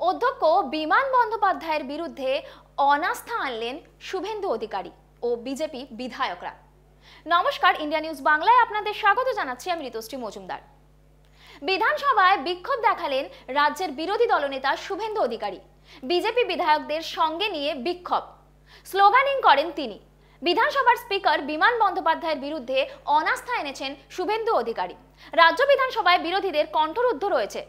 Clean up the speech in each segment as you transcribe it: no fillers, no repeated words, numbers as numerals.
অধ্যক্ষ বিমান বন্দ্যোপাধ্যায়ের বিরুদ্ধে অনাস্থা আনলেন শুভেন্দু অধিকারী ও বিজেপি বিধায়করা। নমস্কার, ইন্ডিয়া নিউজ বাংলায় আপনাদের স্বাগত জানাচ্ছি আমি ঋতুশ্রী মজুমদার। বিধানসভায় বিক্ষোভ দেখালেন রাজ্যের বিরোধী দলনেতা শুভেন্দু অধিকারী। বিজেপি বিধায়কদের সঙ্গে নিয়ে বিক্ষোভ, স্লোগানিং করেন তিনি। বিধানসভার স্পিকার বিমান বন্দ্যোপাধ্যায়ের বিরুদ্ধে অনাস্থা এনেছেন শুভেন্দু অধিকারী। রাজ্য বিধানসভায় বিরোধীদের কণ্ঠরুদ্ধ রয়েছে।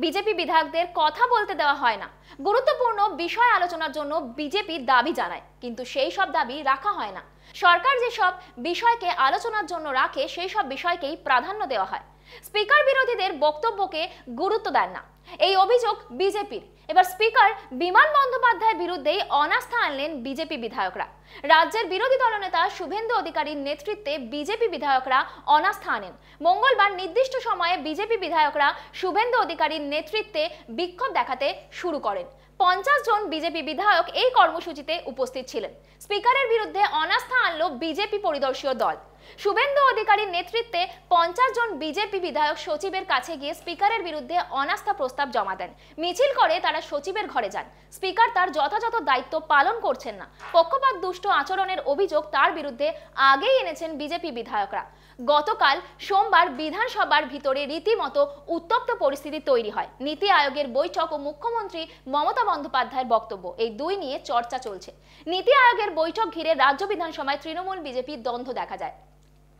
বিজেপি বিধায়কদের কথা বলতে দেওয়া হয় না। গুরুত্বপূর্ণ বিষয় আলোচনার জন্য বিজেপি দাবি জানায়, কিন্তু সেই সব দাবি রাখা হয় না। সরকার যেসব বিষয়কে আলোচনার জন্য রাখে সেই সব বিষয়কেই প্রাধান্য দেওয়া হয়। স্পিকার বিরোধীদের বক্তব্যকে গুরুত্ব দেন না, এই অভিযোগ বিজেপির। এবার স্পিকার বিমান বন্দ্যোপাধ্যায়ের বিরুদ্ধেই অনাস্থা আনলেন বিজেপি বিধায়করা। রাজ্যের বিরোধী দলনেতা শুভেন্দু অধিকারীর নেতৃত্বে বিজেপি বিধায়করা অনাস্থা আনেন। মঙ্গলবার নির্দিষ্ট সময়ে বিজেপি বিধায়করা শুভেন্দু অধিকারীর নেতৃত্বে বিক্ষোভ দেখাতে শুরু করেন। 50 জন বিজেপি বিধায়ক এই কর্মসূচিতে উপস্থিত ছিলেন। স্পিকারের বিরুদ্ধে অনাস্থা আনলো বিজেপি পরিদর্শীয় দল। শুভেন্দু অধিকারীর নেতৃত্বে 50 জন বিজেপি বিধায়ক সচিবের কাছে গিয়ে স্পিকারের বিরুদ্ধে অনাস্থা প্রস্তাব জমা দেন। মিছিল করে তারা সচিবের ঘরে যান। স্পিকার তার যথাযথ দায়িত্ব পালন করছেন না, পক্ষপাত দুষ্ট আচরণের অভিযোগ তার বিরুদ্ধে আগেই এনেছেন বিজেপি বিধায়করা। গতকাল সোমবার বিধানসভার ভিতরে রীতিমতো উত্তপ্ত পরিস্থিতি তৈরি হয়। নীতি আয়োগের বৈঠক ও মুখ্যমন্ত্রী মমতা বন্দ্যোপাধ্যায়ের বক্তব্য, এই দুই নিয়ে চর্চা চলছে। নীতি আয়োগের বৈঠক ঘিরে রাজ্য বিধানসভায় তৃণমূল বিজেপির দ্বন্দ্ব দেখা যায়।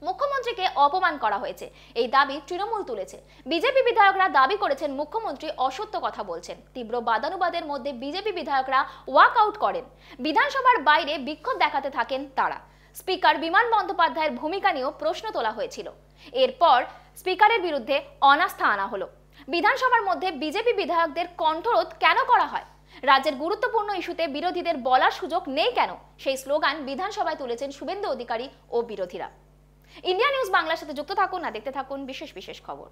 মুখ্যমন্ত্রীকে অপমান করা হয়েছে, এই দাবি তৃণমূল তুলেছে। বিজেপি বিধায়করা দাবি করেছেন মুখ্যমন্ত্রী অসত্য কথা বলছেন। তীব্র বাদানুবাদের মধ্যে বিজেপি বিধায়করা ওয়াক আউট করেন। বিধানসভার বাইরে বিক্ষোভ দেখাতে থাকেন তারা। স্পিকার বিমান বন্দ্যোপাধ্যায়ের ভূমিকা নিয়েও প্রশ্ন তোলা হয়েছিল। এরপর স্পিকারের বিরুদ্ধে অনাস্থা আনা হলো। বিধানসভার মধ্যে বিজেপি বিধায়কদের কণ্ঠরোধ কেন করা হয়? রাজ্যের গুরুত্বপূর্ণ ইস্যুতে বিরোধীদের বলার সুযোগ নেই কেন? সেই স্লোগান বিধানসভায় তুলেছেন শুভেন্দু অধিকারী ও বিরোধীরা। ইন্ডিয়া নিউজ বাংলার সাথে যুক্ত থাকুন আর দেখতে থাকুন বিশেষ বিশেষ খবর।